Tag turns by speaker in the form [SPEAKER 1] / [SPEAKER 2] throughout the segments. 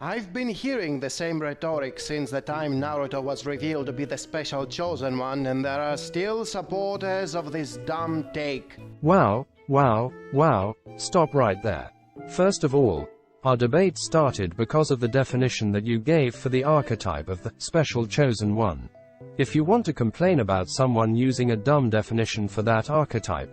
[SPEAKER 1] I've been hearing the same rhetoric since the time Naruto was revealed to be the special chosen one, and there are still supporters of this dumb take.
[SPEAKER 2] Wow, stop right there. First of all, our debate started because of the definition that you gave for the archetype of the special chosen one. If you want to complain about someone using a dumb definition for that archetype,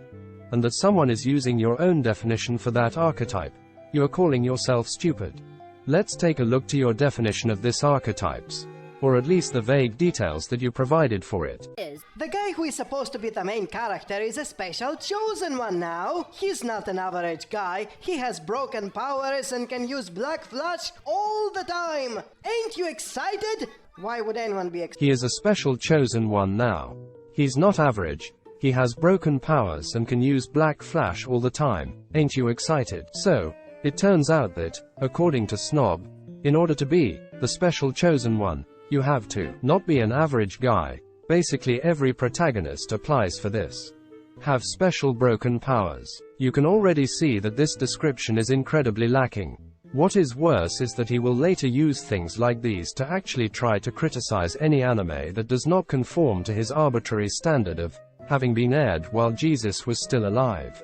[SPEAKER 2] and that someone is using your own definition for that archetype, you are calling yourself stupid. Let's take a look to your definition of this archetypes, or at least the vague details that you provided for it.
[SPEAKER 3] The guy who is supposed to be the main character is a special chosen one now. He's not an average guy. He has broken powers and can use black flash all the time. Ain't you excited? Why would anyone be excited?
[SPEAKER 2] He is a special chosen one now. He's not average. He has broken powers and can use black flash all the time. Ain't you excited? So, it turns out that, according to Snob, in order to be the special chosen one, you have to not be an average guy. Basically every protagonist applies for this. Have special broken powers. You can already see that this description is incredibly lacking. What is worse is that he will later use things like these to actually try to criticize any anime that does not conform to his arbitrary standard of having been aired while Jesus was still alive.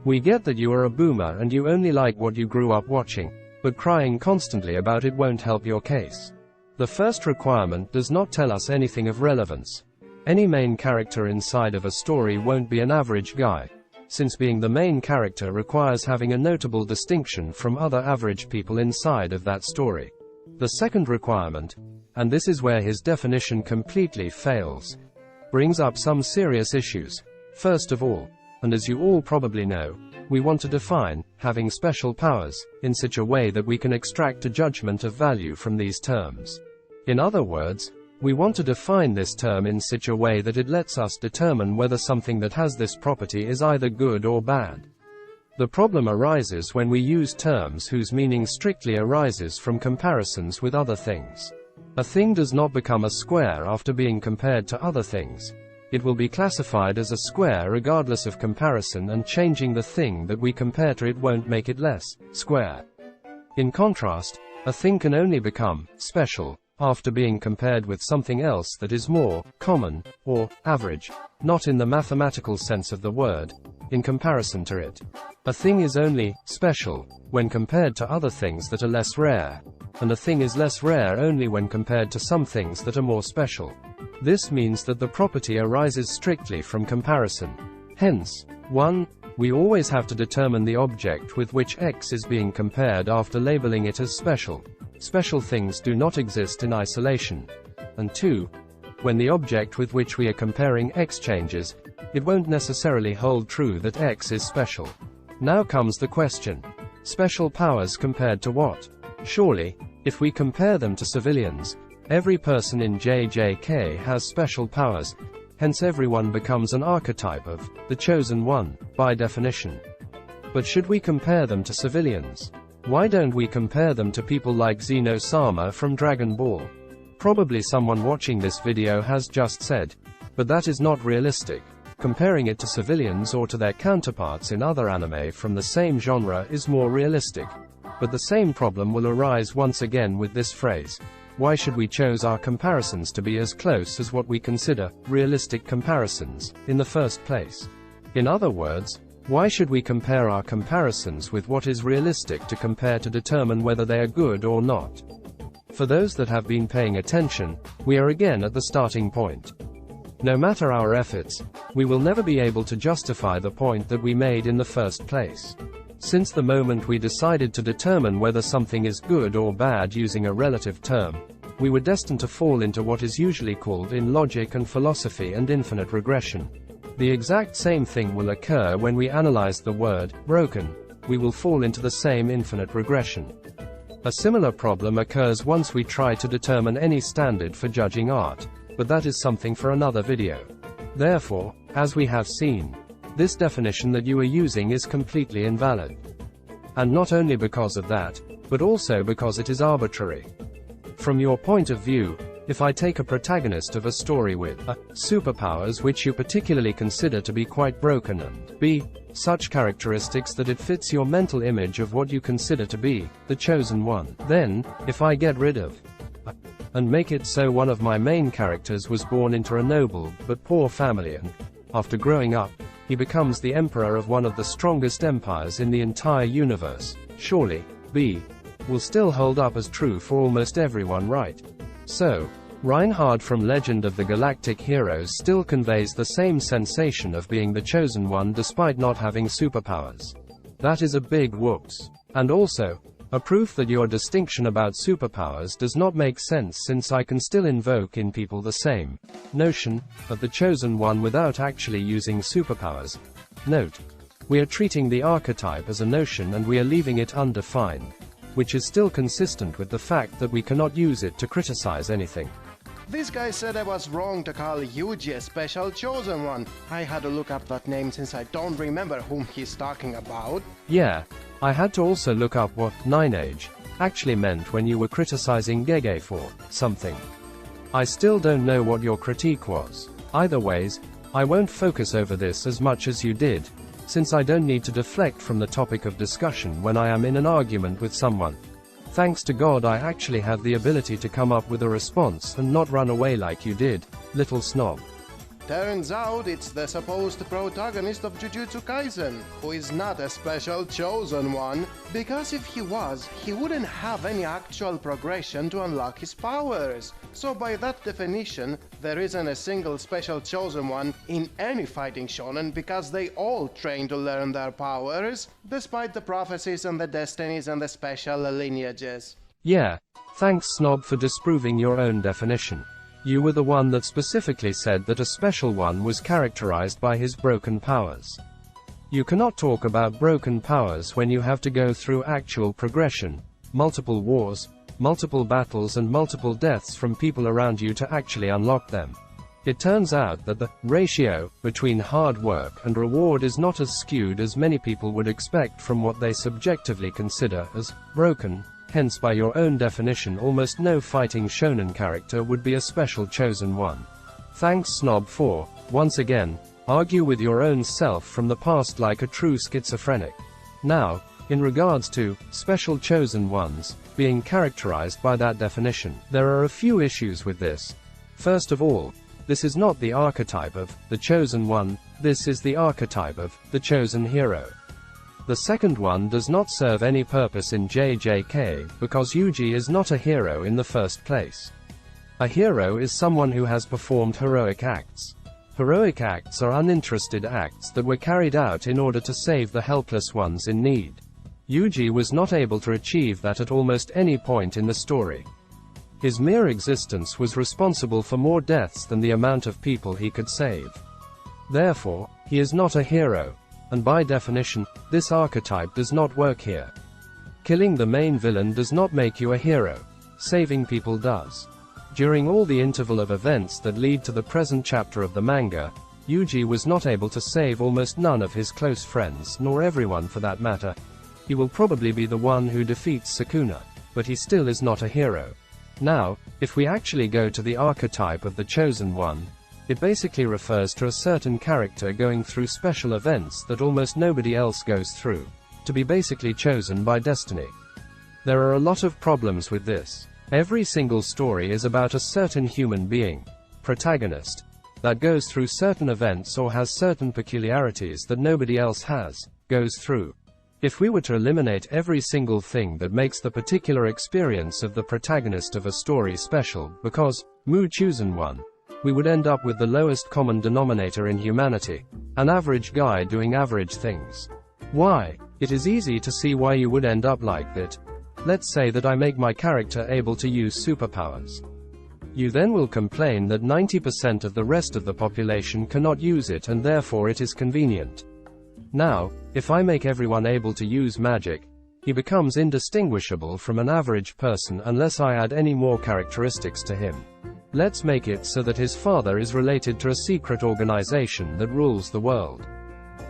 [SPEAKER 2] We get that you are a boomer and you only like what you grew up watching, but crying constantly about it won't help your case. The first requirement does not tell us anything of relevance. Any main character inside of a story won't be an average guy, since being the main character requires having a notable distinction from other average people inside of that story. The second requirement, and this is where his definition completely fails, brings up some serious issues. First of all, and as you all probably know, we want to define having special powers in such a way that we can extract a judgment of value from these terms. In other words, we want to define this term in such a way that it lets us determine whether something that has this property is either good or bad. The problem arises when we use terms whose meaning strictly arises from comparisons with other things. A thing does not become a square after being compared to other things. It will be classified as a square regardless of comparison, and changing the thing that we compare to it won't make it less square. In contrast, a thing can only become special after being compared with something else that is more common or average, not in the mathematical sense of the word, in comparison to it. A thing is only special when compared to other things that are less rare, and a thing is less rare only when compared to some things that are more special. This means that the property arises strictly from comparison. Hence, 1. We always have to determine the object with which X is being compared after labeling it as special. Special things do not exist in isolation. And 2. When the object with which we are comparing X changes, it won't necessarily hold true that X is special. Now comes the question. Special powers compared to what? Surely, if we compare them to civilians, every person in JJK has special powers, hence everyone becomes an archetype of the chosen one, by definition. But should we compare them to civilians? Why don't we compare them to people like Zeno-sama from Dragon Ball? Probably someone watching this video has just said, but that is not realistic. Comparing it to civilians or to their counterparts in other anime from the same genre is more realistic. But the same problem will arise once again with this phrase. Why should we choose our comparisons to be as close as what we consider realistic comparisons in the first place? In other words, why should we compare our comparisons with what is realistic to compare to determine whether they are good or not? For those that have been paying attention, we are again at the starting point. No matter our efforts, we will never be able to justify the point that we made in the first place. Since the moment we decided to determine whether something is good or bad using a relative term, we were destined to fall into what is usually called in logic and philosophy and infinite regression. The exact same thing will occur when we analyze the word broken. We will fall into the same infinite regression. A similar problem occurs once we try to determine any standard for judging art, but that is something for another video. Therefore, as we have seen, this definition that you are using is completely invalid. And not only because of that, but also because it is arbitrary. From your point of view, if I take a protagonist of a story with superpowers which you particularly consider to be quite broken and such characteristics that it fits your mental image of what you consider to be the chosen one. Then, if I get rid of and make it so one of my main characters was born into a noble but poor family, and after growing up, he becomes the emperor of one of the strongest empires in the entire universe, surely, B will still hold up as true for almost everyone, right? So, Reinhard from Legend of the Galactic Heroes still conveys the same sensation of being the chosen one despite not having superpowers. That is a big whoops. And also, a proof that your distinction about superpowers does not make sense, since I can still invoke in people the same notion of the chosen one without actually using superpowers. Note, we are treating the archetype as a notion and we are leaving it undefined, which is still consistent with the fact that we cannot use it to criticize anything.
[SPEAKER 1] This guy said I was wrong to call Yuji a special chosen one. I had to look up that name since I don't remember whom he's talking about.
[SPEAKER 2] Yeah, I had to also look up what 9age actually meant when you were criticizing Gege for something. I still don't know what your critique was. Either ways, I won't focus over this as much as you did, since I don't need to deflect from the topic of discussion when I am in an argument with someone. Thanks to God I actually have the ability to come up with a response and not run away like you did, little snob.
[SPEAKER 1] Turns out it's the supposed protagonist of Jujutsu Kaisen, who is not a special chosen one, because if he was, he wouldn't have any actual progression to unlock his powers. So by that definition, there isn't a single special chosen one in any fighting shonen because they all train to learn their powers, despite the prophecies and the destinies and the special lineages.
[SPEAKER 2] Yeah, thanks Snob for disproving your own definition. You were the one that specifically said that a special one was characterized by his broken powers. You cannot talk about broken powers when you have to go through actual progression, multiple wars, multiple battles and multiple deaths from people around you to actually unlock them. It turns out that the ratio between hard work and reward is not as skewed as many people would expect from what they subjectively consider as broken. Hence by your own definition almost no fighting shonen character would be a special chosen one. Thanks Snob for, once again, argue with your own self from the past like a true schizophrenic. Now, in regards to special chosen ones being characterized by that definition, there are a few issues with this. First of all, this is not the archetype of the chosen one, this is the archetype of the chosen hero. The second one does not serve any purpose in JJK, because Yuji is not a hero in the first place. A hero is someone who has performed heroic acts. Heroic acts are uninterested acts that were carried out in order to save the helpless ones in need. Yuji was not able to achieve that at almost any point in the story. His mere existence was responsible for more deaths than the amount of people he could save. Therefore, he is not a hero. And by definition, this archetype does not work here. Killing the main villain does not make you a hero. Saving people does. During all the interval of events that lead to the present chapter of the manga, Yuji was not able to save almost none of his close friends, nor everyone for that matter. He will probably be the one who defeats Sukuna, but he still is not a hero. Now, if we actually go to the archetype of the chosen one, it basically refers to a certain character going through special events that almost nobody else goes through, to be basically chosen by destiny. There are a lot of problems with this. Every single story is about a certain human being, protagonist, that goes through certain events or has certain peculiarities that nobody else goes through. If we were to eliminate every single thing that makes the particular experience of the protagonist of a story special, because Mu chosen one, we would end up with the lowest common denominator in humanity, an average guy doing average things. Why? It is easy to see why you would end up like that. Let's say that I make my character able to use superpowers. You then will complain that 90% of the rest of the population cannot use it and therefore it is convenient. Now, if I make everyone able to use magic, he becomes indistinguishable from an average person unless I add any more characteristics to him. Let's make it so that his father is related to a secret organization that rules the world.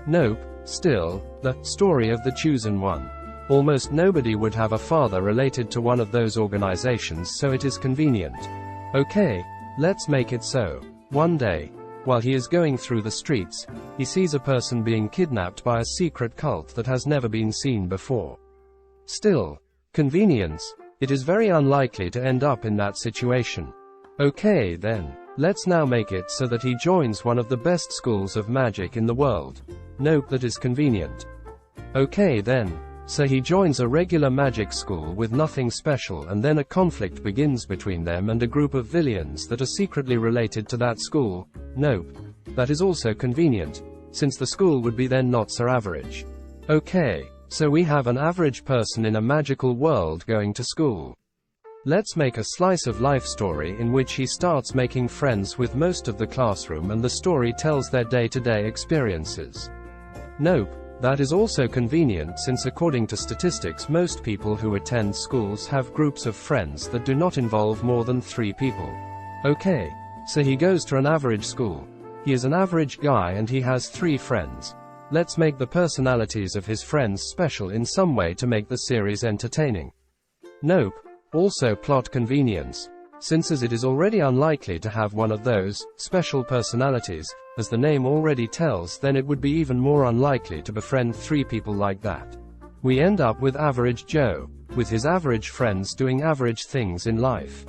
[SPEAKER 2] Nope, still, the story of the chosen one. Almost nobody would have a father related to one of those organizations, so it is convenient. Okay, let's make it so. One day, While he is going through the streets, he sees a person being kidnapped by a secret cult that has never been seen before. Still, convenience, it is very unlikely to end up in that situation. Okay then, let's now make it so that he joins one of the best schools of magic in the world. Nope, that is convenient. Okay then, so he joins a regular magic school with nothing special, and then a conflict begins between them and a group of villains that are secretly related to that school. Nope. That is also convenient, since the school would be then not so average. Okay, so we have an average person in a magical world going to school. Let's make a slice of life story in which he starts making friends with most of the classroom, and the story tells their day-to-day experiences. Nope. That is also convenient, since according to statistics most people who attend schools have groups of friends that do not involve more than 3 people. Okay, so he goes to an average school. He is an average guy and he has 3 friends. Let's make the personalities of his friends special in some way to make the series entertaining. Nope, also plot convenience. Since as it is already unlikely to have one of those special personalities, as the name already tells, then it would be even more unlikely to befriend 3 people like that. We end up with Average Joe, with his average friends doing average things in life.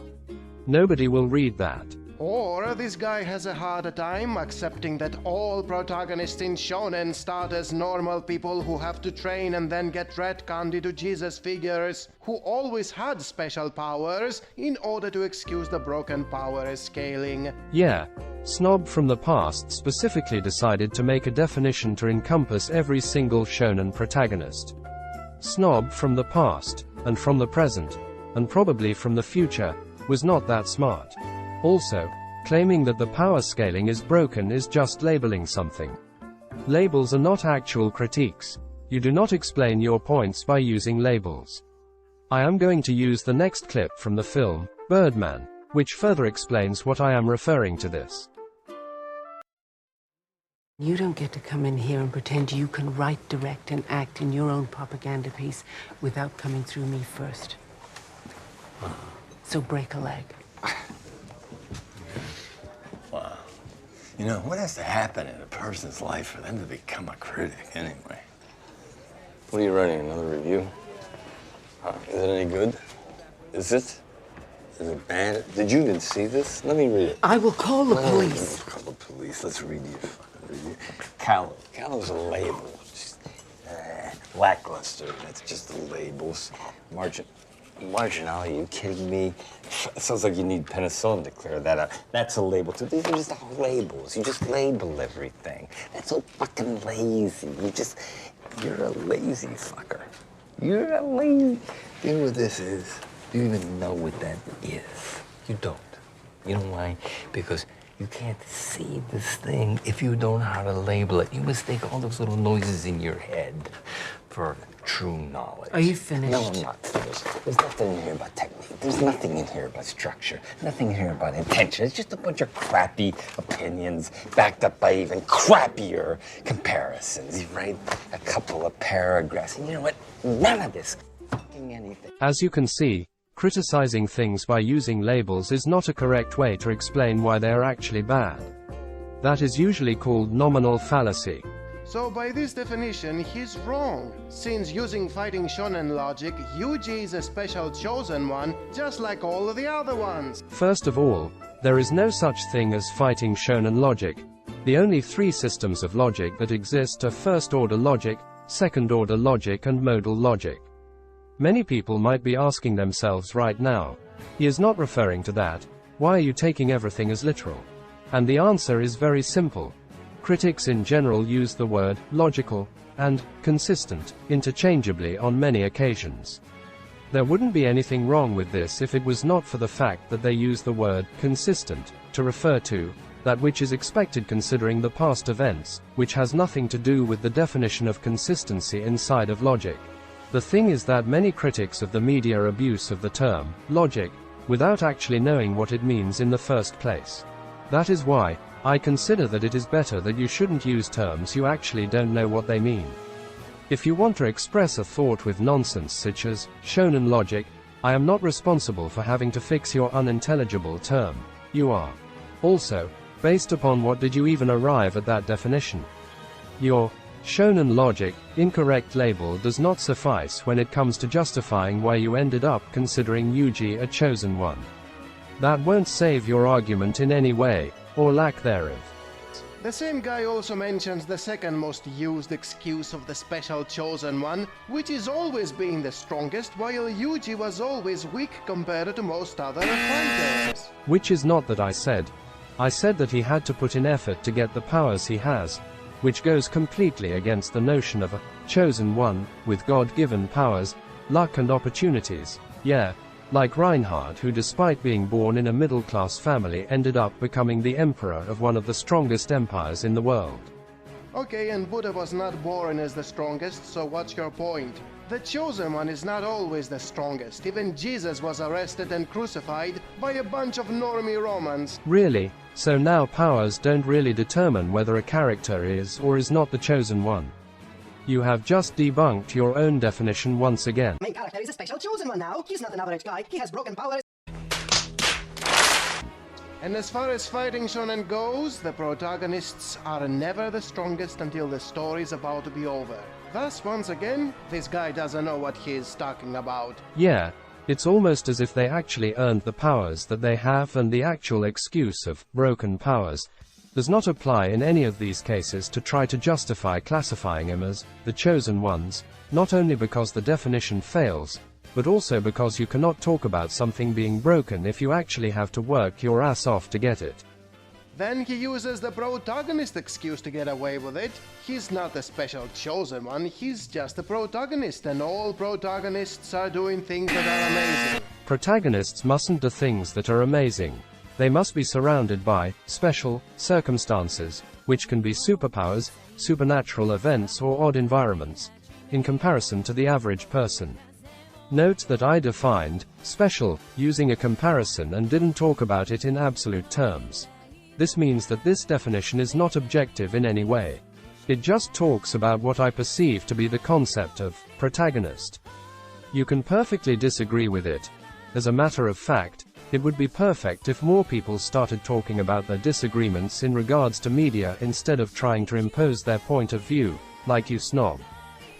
[SPEAKER 2] Nobody will read that.
[SPEAKER 1] Or this guy has a hard time accepting that all protagonists in shonen start as normal people who have to train and then get retconned into Jesus figures who always had special powers in order to excuse the broken power scaling.
[SPEAKER 2] Yeah, Snob from the past specifically decided to make a definition to encompass every single shonen protagonist. Snob from the past, and from the present, and probably from the future, was not that smart. Also, claiming that the power scaling is broken is just labeling something. Labels are not actual critiques. You do not explain your points by using labels. I am going to use the next clip from the film, Birdman, which further explains what I am referring to this.
[SPEAKER 4] You don't get to come in here and pretend you can write, direct, and act in your own propaganda piece without coming through me first. So break a leg.
[SPEAKER 5] Wow. You know, what has to happen in a person's life for them to become a critic, anyway? What are you writing, another review? Is it any good? Is it? Is it bad? Did you even see this? Let me read it.
[SPEAKER 4] I will call the police.
[SPEAKER 5] Call the police. Let's read your fucking review. Callow. Callow's a label. Just, lackluster. That's just the labels. Marginal, are you kidding me? It sounds like you need penicillin to clear that up. That's a label too. These are just all labels. You just label everything. That's so fucking lazy. You're a lazy fucker. You're a lazy. You know what this is? Do you even know what that is? You don't. You know why? Because you can't see this thing if you don't know how to label it. You mistake all those little noises in your head for true knowledge.
[SPEAKER 4] Are you finished?
[SPEAKER 5] No, I'm not finished. There's nothing in here about technique. There's nothing in here about structure. Nothing here about intention. It's just a bunch of crappy opinions backed up by even crappier comparisons. You write a couple of paragraphs, and you know what? None of this fucking anything.
[SPEAKER 2] As you can see, criticizing things by using labels is not a correct way to explain why they are actually bad. That is usually called nominal fallacy.
[SPEAKER 1] So by this definition, he's wrong, since using fighting shonen logic, Yuji is a special chosen one, just like all of the other ones.
[SPEAKER 2] First of all, there is no such thing as fighting shonen logic. The only 3 systems of logic that exist are first-order logic, second-order logic, and modal logic. Many people might be asking themselves right now, he is not referring to that, why are you taking everything as literal? And the answer is very simple. Critics in general use the word logical and consistent interchangeably on many occasions. There wouldn't be anything wrong with this if it was not for the fact that they use the word consistent to refer to that which is expected considering the past events, which has nothing to do with the definition of consistency inside of logic. The thing is that many critics of the media abuse of the term logic without actually knowing what it means in the first place. That is why I consider that it is better that you shouldn't use terms you actually don't know what they mean. If you want to express a thought with nonsense such as shonen logic, I am not responsible for having to fix your unintelligible term. You are. Also, Based upon what did you even arrive at that definition? Your shonen logic, incorrect label does not suffice when it comes to justifying why you ended up considering Yuji a chosen one. That won't save your argument in any way, or lack thereof.
[SPEAKER 1] The same guy also mentions the second most used excuse of the special chosen one, which is always being the strongest, while Yuji was always weak compared to most other fighters.
[SPEAKER 2] Which is not that I said. I said that he had to put in effort to get the powers he has, which goes completely against the notion of a chosen one, with God-given powers, luck and opportunities. Yeah, like Reinhard, who despite being born in a middle-class family ended up becoming the emperor of one of the strongest empires in the world.
[SPEAKER 1] Okay, and Buddha was not born as the strongest, so what's your point? The chosen one is not always the strongest. Even Jesus was arrested and crucified by a bunch of normie Romans.
[SPEAKER 2] Really? So now powers don't really determine whether a character is or is not the chosen one. You have just debunked your own definition once again.
[SPEAKER 3] Main character is a special chosen one now. He's not an average guy. He has broken powers.
[SPEAKER 1] And as far as fighting shonen goes, the protagonists are never the strongest until the story's about to be over. Thus, once again, this guy doesn't know what he's talking about.
[SPEAKER 2] Yeah, it's almost as if they actually earned the powers that they have, and the actual excuse of broken powers does not apply in any of these cases to try to justify classifying him as the chosen ones, not only because the definition fails, but also because you cannot talk about something being broken if you actually have to work your ass off to get it.
[SPEAKER 1] Then he uses the protagonist excuse to get away with it. He's not the special chosen one, he's just a protagonist, and all protagonists are doing things that are amazing.
[SPEAKER 2] Protagonists mustn't do things that are amazing. They must be surrounded by special circumstances, which can be superpowers, supernatural events, or odd environments, in comparison to the average person. Note that I defined special using a comparison and didn't talk about it in absolute terms. This means that this definition is not objective in any way. It just talks about what I perceive to be the concept of protagonist. You can perfectly disagree with it. As a matter of fact, it would be perfect if more people started talking about their disagreements in regards to media instead of trying to impose their point of view, like you snob.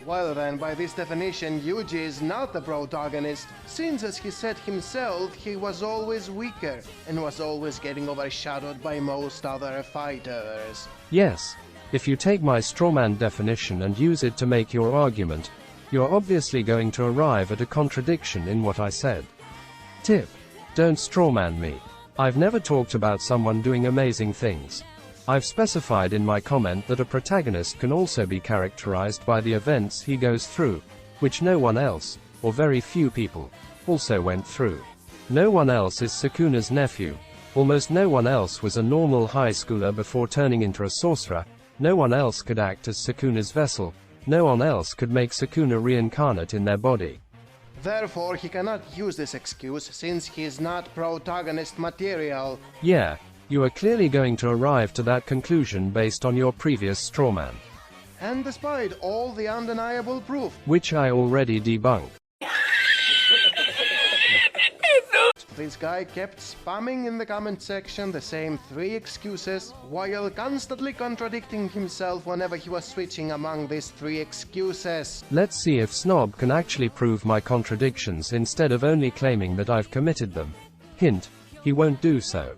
[SPEAKER 1] Well then, by this definition, Yuji is not the protagonist, since as he said himself, he was always weaker, and was always getting overshadowed by most other fighters.
[SPEAKER 2] Yes, if you take my strawman definition and use it to make your argument, you're obviously going to arrive at a contradiction in what I said. Tip: don't strawman me. I've never talked about someone doing amazing things. I've specified in my comment that a protagonist can also be characterized by the events he goes through, which no one else, or very few people, also went through. No one else is Sukuna's nephew. Almost no one else was a normal high schooler before turning into a sorcerer. No one else could act as Sukuna's vessel. No one else could make Sukuna reincarnate in their body.
[SPEAKER 1] Therefore, he cannot use this excuse since he is not protagonist material.
[SPEAKER 2] Yeah. You are clearly going to arrive to that conclusion based on your previous strawman.
[SPEAKER 1] And despite all the undeniable proof,
[SPEAKER 2] which I already debunked.
[SPEAKER 1] This guy kept spamming in the comment section the same 3 excuses, while constantly contradicting himself whenever he was switching among these 3 excuses.
[SPEAKER 2] Let's see if Snob can actually prove my contradictions instead of only claiming that I've committed them. Hint: he won't do so.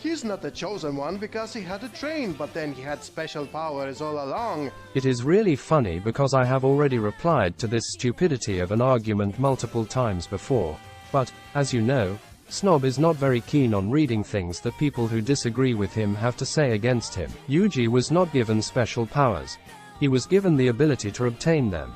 [SPEAKER 1] He's not the chosen one because he had to train, but then he had special powers all along.
[SPEAKER 2] It is really funny because I have already replied to this stupidity of an argument multiple times before. But, as you know, Snob is not very keen on reading things that people who disagree with him have to say against him. Yuji was not given special powers. He was given the ability to obtain them.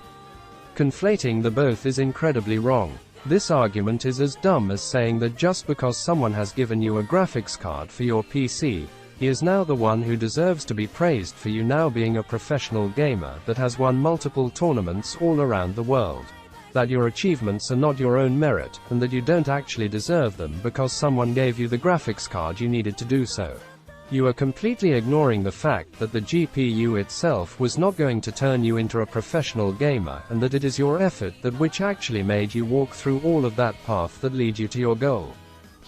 [SPEAKER 2] Conflating the both is incredibly wrong. This argument is as dumb as saying that just because someone has given you a graphics card for your PC, he is now the one who deserves to be praised for you now being a professional gamer that has won multiple tournaments all around the world. That your achievements are not your own merit, and that you don't actually deserve them because someone gave you the graphics card you needed to do so. You are completely ignoring the fact that the GPU itself was not going to turn you into a professional gamer, and that it is your effort that which actually made you walk through all of that path that lead you to your goal.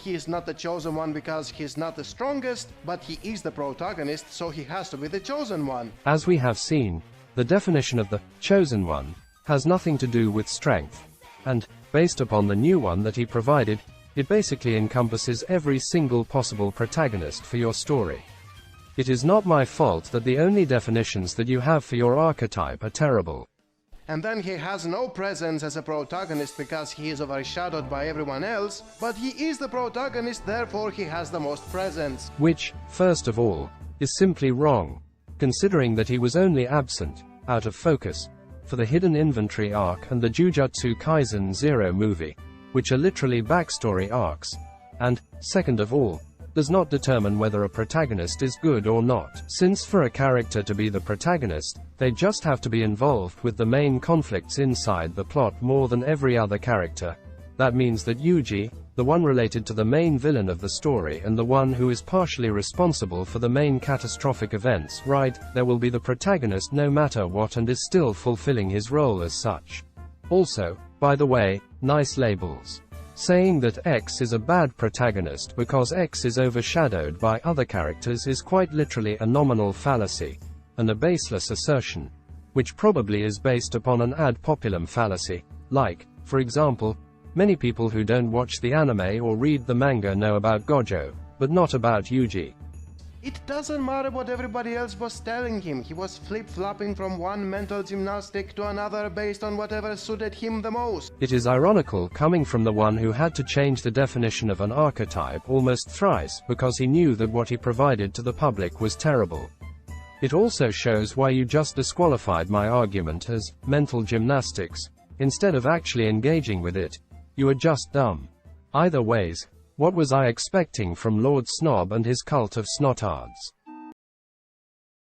[SPEAKER 1] He is not the chosen one because he's not the strongest, but he is the protagonist, so he has to be the chosen one.
[SPEAKER 2] As we have seen, the definition of the chosen one has nothing to do with strength, and, based upon the new one that he provided, it basically encompasses every single possible protagonist for your story. It is not my fault that the only definitions that you have for your archetype are terrible.
[SPEAKER 1] And then he has no presence as a protagonist because he is overshadowed by everyone else, but he is the protagonist, therefore he has the most presence.
[SPEAKER 2] Which, first of all, is simply wrong, considering that he was only absent, out of focus, for the Hidden Inventory arc and the Jujutsu Kaisen Zero movie, which are literally backstory arcs, and, second of all, does not determine whether a protagonist is good or not, since for a character to be the protagonist, they just have to be involved with the main conflicts inside the plot more than every other character. That means that Yuji, the one related to the main villain of the story and the one who is partially responsible for the main catastrophic events, right, there will be the protagonist no matter what and is still fulfilling his role as such. Also, by the way, nice labels. Saying that X is a bad protagonist because X is overshadowed by other characters is quite literally a nominal fallacy, and a baseless assertion, which probably is based upon an ad populum fallacy, like, for example, many people who don't watch the anime or read the manga know about Gojo, but not about Yuji.
[SPEAKER 1] It doesn't matter what everybody else was telling him, he was flip-flopping from one mental gymnastic to another based on whatever suited him the most.
[SPEAKER 2] It is ironical coming from the one who had to change the definition of an archetype almost thrice because he knew that what he provided to the public was terrible. It also shows why you just disqualified my argument as mental gymnastics, instead of actually engaging with it. You are just dumb. Either ways, what was I expecting from Lord Snob and his cult of Snobtards?